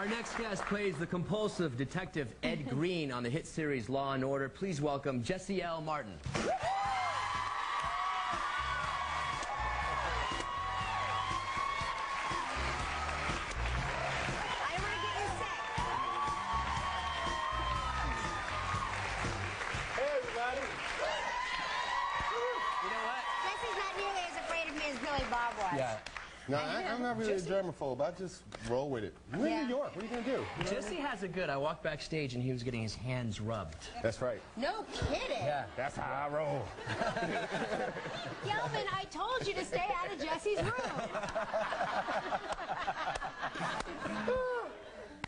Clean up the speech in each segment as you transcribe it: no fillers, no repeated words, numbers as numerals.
Our next guest plays the compulsive detective Ed Green on the hit series Law & Order. Please welcome Jesse L. Martin. Bob was. Yeah. No, I'm not really a germaphobe. I just roll with it. We're in New York. What are you going to do? Jesse has it good. I walked backstage and he was getting his hands rubbed. That's right. No kidding. Yeah. That's how I roll. Gelman, I told you to stay out of Jesse's room.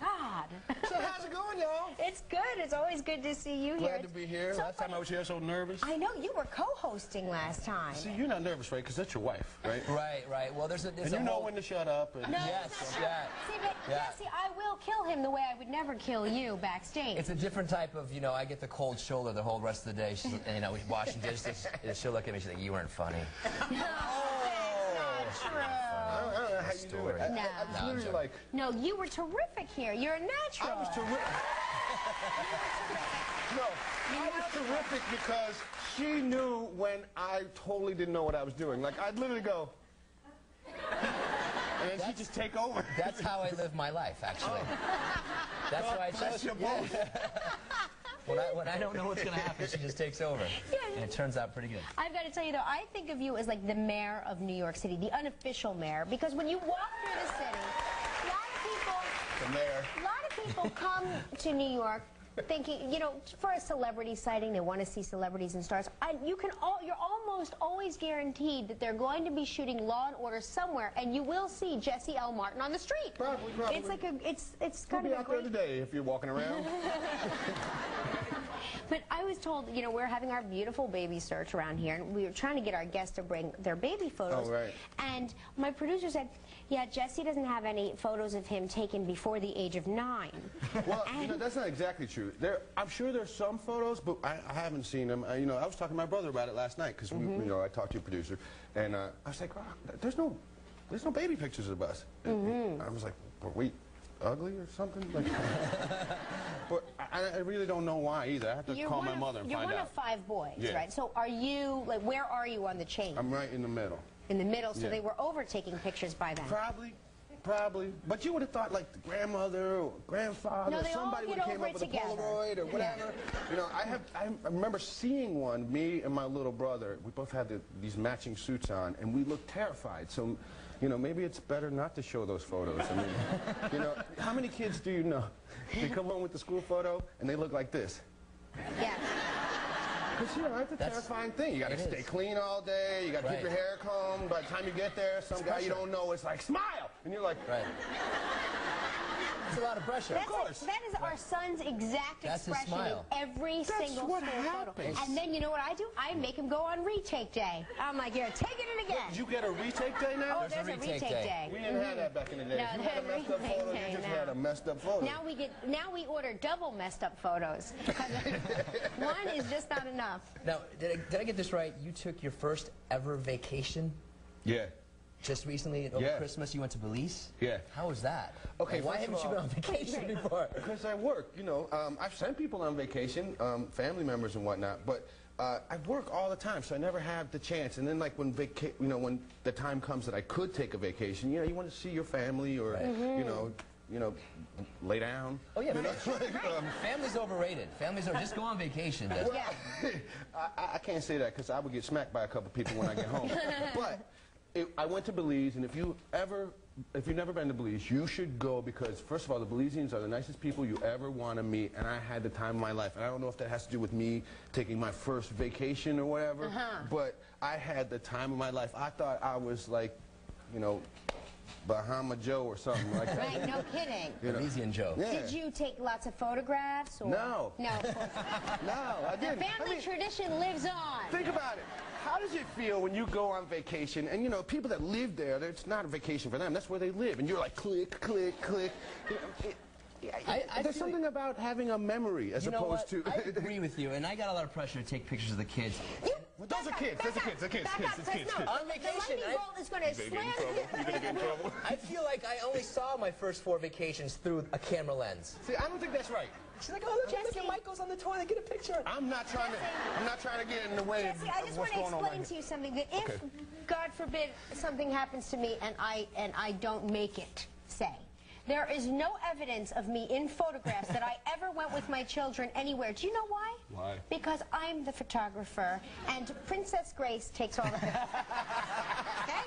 God. So how's it going, y'all? It's good. It's always good to see you here. Glad to be here. Last time I was here, so nervous. I know you were co-hosting last time. See, you're not nervous, right? Because that's your wife, right? Right. Well, there's a and you know when to shut up. And No, yes, that's not yeah. true. See, but Jesse, I will kill him the way I would never kill you backstage. It's a different type of, I get the cold shoulder the whole rest of the day. She's, washing dishes. She'll look at me and she'll think, you weren't funny. No, that's not true. I don't know how you do it. No. I was literally like... No, you were terrific here. You're a natural. I was terrific. No, I was terrific because she knew when I totally didn't know what I was doing. Like, I'd literally go... And then she'd just take over. That's how I live my life, actually. That's why I Bless your bones. When I don't know what's going to happen, she just takes over. And it turns out pretty good. I've got to tell you, though, I think of you as like the mayor of New York City, the unofficial mayor, because when you walk through the city, The mayor. a lot of people come to New York thinking, for a celebrity sighting, they want to see celebrities and stars. You're almost always guaranteed that they're going to be shooting Law & Order somewhere, and you will see Jesse L. Martin on the street. Probably. It's like it's kind We'll of be out there today if you're walking around. But I was told, we're having our beautiful baby search around here, and we were trying to get our guests to bring their baby photos. Oh, right. And my producer said, yeah, Jesse doesn't have any photos of him taken before the age of 9. Well, that's not exactly true. I'm sure there's some photos, but I haven't seen them. I was talking to my brother about it last night because I talked to your producer, and I was like, oh, there's no baby pictures of us. And I was like, were we ugly or something? Like, but I really don't know why either. I have to call my mother and find out. You're one of 5 boys, Yeah. right? So are you, where are you on the chain? I'm right in the middle. In the middle, so Yeah. they were overtaking pictures by then. Probably. But you would have thought like the grandmother or grandfather, No, they all somebody would get have came over up it with together. a Polaroid or whatever. Yeah. I remember seeing one, me and my little brother, we both had these matching suits on, and we looked terrified. So, maybe it's better not to show those photos. I mean, how many kids do you know? They come home with the school photo, and they look like this. Yeah. Because, that's a terrifying thing. You got to stay clean all day. You got to keep your hair combed. By the time you get there, some guy you don't know is like, smile! And you're like... Right. It's a lot of pressure. Of course. That is our son's exact expression in every single what school happens. photo. And then you know what I do? I make him go on retake day. I'm like, here, take it in again. Did you get a retake day now? Oh, there's a retake day. We didn't have that back in the day. No, If you had a messed up retake photo, day, you just no. had a messed up photo. Now we order double messed up photos. One is just not enough. Now, did I get this right? You took your first ever vacation? Yeah. Just recently, over Christmas, you went to Belize? Yeah. How was that? Okay, why first of haven't you been all- on vacation before? Because I work, I've sent people on vacation, family members and whatnot, but I work all the time, so I never have the chance. And then, like, when the time comes that I could take a vacation, you want to see your family or, lay down. Oh, yeah. Family's overrated. Just go on vacation. I can't say that because I would get smacked by a couple people when I get home. But I went to Belize, and if you've never been to Belize, you should go because, first of all, the Belizeans are the nicest people you ever want to meet, and I had the time of my life. And I don't know if that has to do with me taking my first vacation or whatever, but I had the time of my life. I thought I was like, Bahama Joe or something like that. Right, no kidding. Belizean Joe. Yeah. Did you take lots of photographs? Or? No. No, of course not. No, I didn't. The family tradition lives on. Think about it. How does it feel when you go on vacation and, people that live there, it's not a vacation for them. That's where they live. And you're like, click, click, click. There's something about having a memory as opposed to... I agree with you, and I got a lot of pressure to take pictures of the kids. Well, those are kids. Those are kids. They're kids. Kids. Kids. On vacation, The lightning bolt is going to slam You're gonna get in trouble. I feel like I only saw my first 4 vacations through a camera lens. See, I don't think that's right. She's like, oh, look Jesse. at Michael's on the toilet. Get a picture. I'm not trying to get in the way Jesse, I of just what's want to going on right explain to here. you something. That if, God forbid, something happens to me and I don't make it, say, there is no evidence of me in photographs that I ever went with my children anywhere. Do you know why? Why? Because I'm the photographer, and Princess Grace takes all the pictures. Okay?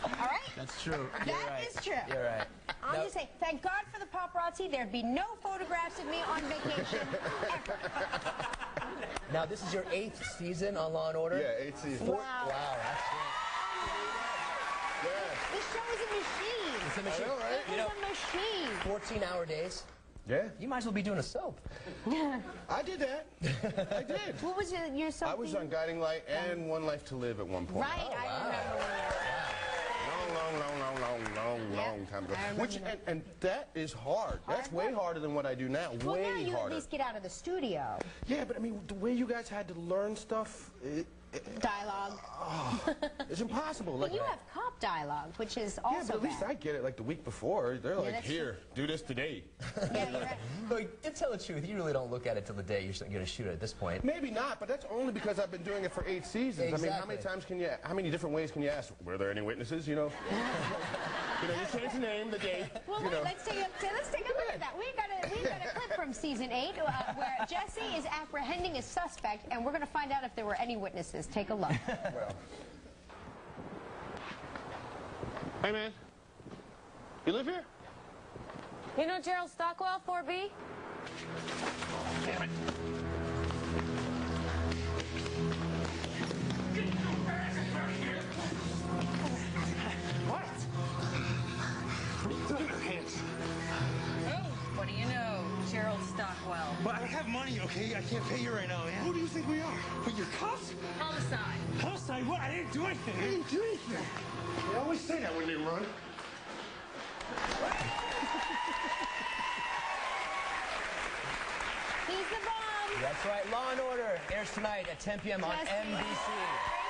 All right? That's true. That is true. You're right. I'm Now- just saying, thank God for the paparazzi. There'd be no photographs of me on vacation ever. Now, this is your 8th season on Law & Order? Yeah, 8 seasons. Wow. Wow, that's Yeah. This show is a machine. great. It's a machine. I know, right? It is a machine. 14-hour days. Yeah. You might as well be doing a soap. I did that. I did. What was your something? I was on Guiding Light and One Life to Live at one point. Right, I remember when Long time ago. I remember Which that. and that is hard. That's Hard way work. harder than what I do now. Well, way now you harder. at least get out of the studio. Yeah, but I mean, the way you guys had to learn stuff, Dialogue. it's impossible. But Like, you have cop dialogue, which is yeah, also but at least bad. I get it like the week before. They're like, that's here, do this today. Yeah, you're right. Look, to tell the truth, you really don't look at it till the day you're going to shoot it at this point. Maybe not, but that's only because I've been doing it for 8 seasons. I mean, how many Exactly. times can you, how many different ways can you ask? Were there any witnesses, you know? You know, you change the name, the date, Well, you wait, know. let's take a look at that. We got a clip from season 8 where Jesse is apprehending a suspect, and we're going to find out if there were any witnesses. Take a look. Well. Hey, man. You live here? You know Gerald Stockwell, 4B? Damn it. What? What are you doing? Your hands. What do you know, Gerald Stockwell? But I have money, okay? I can't pay you right now, man. Who do you think we are? But you're cops? Homicide. Homicide? What? I didn't do anything. I didn't do anything. They always say that when they run. He's the bomb. That's right. Law & Order airs tonight at 10 p.m. on Jesse. NBC.